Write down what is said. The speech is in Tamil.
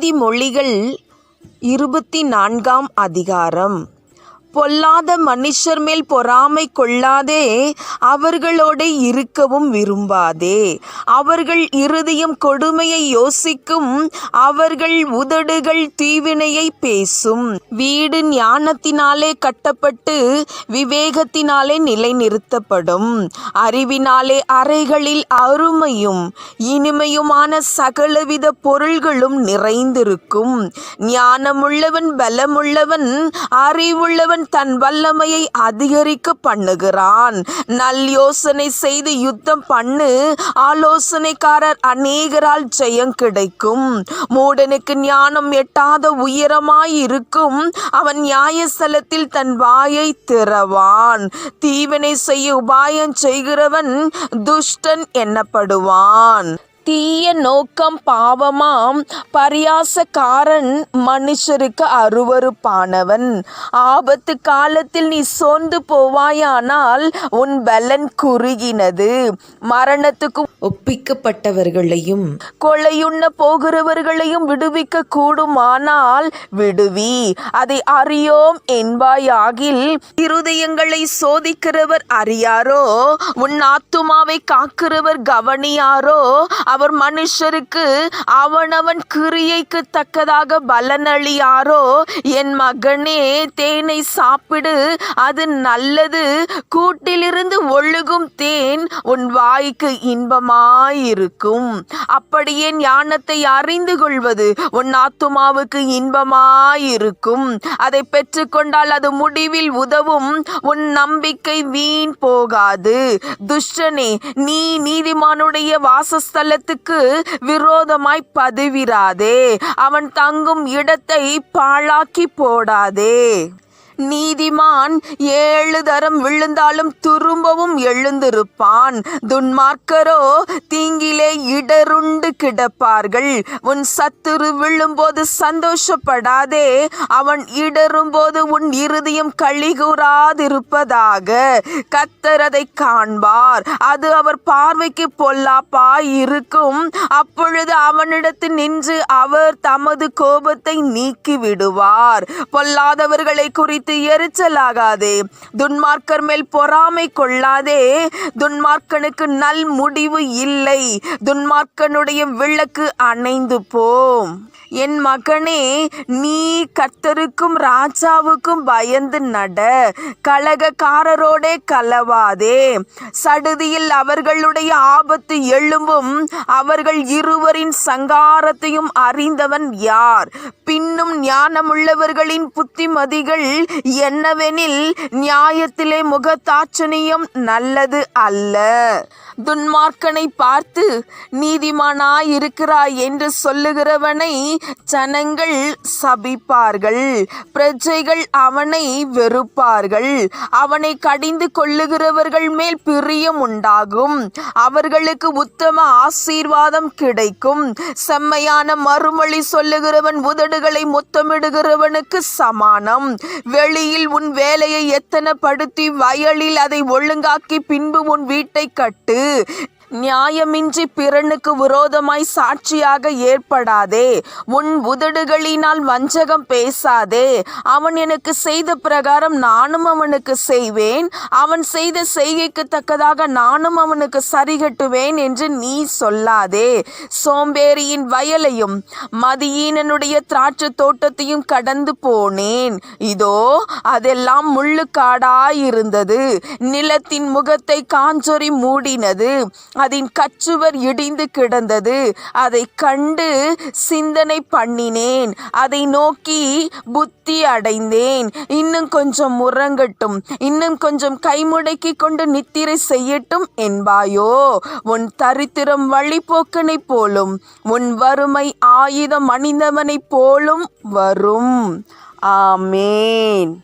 நீதிமொழிகள் 24ஆம் அதிகாரம். பொல்லாத மனுஷர் மேல் பொறாமை கொள்ளாதே, அவர்களோடு இருக்கவும் விரும்பாதே. அவர்கள் இருதயம் கொடுமையை யோசிக்கும், அவர்கள் உதடுகள் தீவினையை பேசும். வீடு ஞானத்தினாலே கட்டப்பட்டு விவேகத்தினாலே நிலைநிறுத்தப்படும். அறிவினாலே அறைகளில் அருமையும் இனிமையுமான சகலவித பொருள்களும் நிறைந்திருக்கும். ஞானமுள்ளவன் பலமுள்ளவன், அறிவுள்ளவன் தன் வல்லமையை அதிகரிக்க பண்ணுகிறான். நல் யோசனை செய்து யுத்தம் பண்ணு, ஆலோசனைக்காரர் அநேகரால் ஜெயம் கிடைக்கும். மூடனுக்கு ஞானம் எட்டாத உயரமாயிருக்கும், அவன் நியாயஸ்தலத்தில் தன் வாயை திறவான். தீவினை செய்ய உபாயம் செய்கிறவன் துஷ்டன் எண்ணப்படுவான். தீய நோக்கம் பாவமாம், பரியாசக்காரன் மனுஷருக்கு அருவருப்பானவன். ஆபத்து காலத்தில் நீ சோர்ந்து போவாயானால் உன் பலன் குறுகினது. மரணத்துக்கு ஒப்பிக்கப்பட்டவர்களையும் கொலையுண்ண போகிறவர்களையும் விடுவிக்க கூடுமானால் விடுவி. அதை அறியோம் என்பாயாகில் இருதயங்களை சோதிக்கிறவர் அறியாரோ? உன் ஆத்துமாவை காக்கிறவர் கவனியாரோ? அவர் மனுஷருக்கு அவனவன் கிரியைக்கு தக்கதாக பலனளியாரோ? என் மகனே, தேனை சாப்பிடு, அது நல்லது. கூட்டிலிருந்து ஒழுகும் தேன் உன் வாய்க்கு இன்பமாயிருக்கும். அப்படியே ஞானத்தை அறிந்து கொள்வது உன் ஆத்துமாவுக்கு இன்பமாயிருக்கும். அதை பெற்றுக்கொண்டால் அது முடிவில் உதவும். உன் நம்பிக்கை வீண் போகாது. துஷ்டனே, நீ நீதிமானுடைய வாசஸ்தலத்துக்கு விரோதமாய் பதிவிராதே. அவன் தங்கும் இடத்தை பாழாக்கி போடாதே. நீதிமான் 7 தரம் விழுந்தாலும் திரும்பவும் எழுந்திருப்பான். துன்மார்க்கரோ தீங்கிலே இடருண்டு கிடப்பார்கள். உன் சத்துரு விழும்போது சந்தோஷப்படாதே, அவன் இடரும்போது உன் இருதயம் களிகூராதிருப்பதாக. கர்த்தர் அதை காண்பார், அது அவர் பார்வைக்கு பொல்லாப்பாயிருக்கும். அப்பொழுது அவனிடத்தில் நின்று அவர் தமது கோபத்தை நீக்கி விடுவார். பொல்லாதவர்களை குறித்து எரிச்சலாகாதே, துன்மார்க்கர் மேல் பொறாமை கொள்ளாதே. துன்மார்க்கனுக்கு நல் முடிவு இல்லை, துன்மார்க்கனுடைய விளக்கு அணைந்து போம். என் மகனே, நீ கர்த்தருக்கும் ராஜாவுக்கும் பயந்து நட. கலகக்காரரோடே கலவாதே. சடுதியில் அவர்களுடைய ஆபத்து எழும்பும், அவர்கள் இருவரின் சங்காரத்தையும் அறிந்தவன் யார்? பின்னும் ஞானமுள்ளவர்களின் புத்திமதிகள் என்னவெனில், நியாயத்திலே முகதாட்சணியம் நல்லது அல்ல. துன்மார்க்கனை பார்த்து நீதிமானாயிருக்கிறாய் என்று சொல்லுகிறவனை ஜனங்கள் சபிப்பார்கள், பிரஜைகள் அவனை வெறுப்பார்கள். அவனை கடிந்து கொள்ளுகிறவர்கள் மேல் பிரியம் உண்டாகும், அவர்களுக்கு உத்தம ஆசீர்வாதம் கிடைக்கும். செம்மையான மறுமொழி சொல்லுகிறவன் உதடுகளை முத்தமிடுகிறவனுக்கு சமானம். வெளியில் உன் வேலையை எத்தனப்படுத்தி வயலில் அதை ஒழுங்காக்கி பின்பு உன் வீட்டை கட்டு. நியாயமின்றி பிறனுக்கு விரோதமாய் சாட்சியாக ஏற்படாதே. உன் உதடுகளினால் வஞ்சகம் பேசாதே. அவன் எனக்கு செய்த பிரகாரம் நானும் அவனுக்கு செய்வேன், அவன் செய்த செய்கைக்கு தக்கதாக நானும் அவனுக்கு சரிகட்டுவேன் என்று நீ சொல்லாதே. சோம்பேறியின் வயலையும் மதியீனனுடைய திராட்சை தோட்டத்தையும் கடந்து போனேன், இதோ அதெல்லாம் முள்ளுக்காடாயிருந்தது. நிலத்தின் முகத்தை காஞ்சொறி மூடினது, அதன் கச்சுவர் இடிந்து கிடந்தது. அதை கண்டு சிந்தனை பண்ணினேன், அதை நோக்கி புத்தி அடைந்தேன். இன்னும் கொஞ்சம் உறங்கட்டும், இன்னும் கொஞ்சம் கைமுடக்கி கொண்டு நித்திரை செய்யட்டும் என்பாயோ? உன் தரித்திரம் வழிபோக்கனை போலும், உன் வறுமை ஆயுதம் அணிந்தவனை போலும் வரும். ஆமேன்.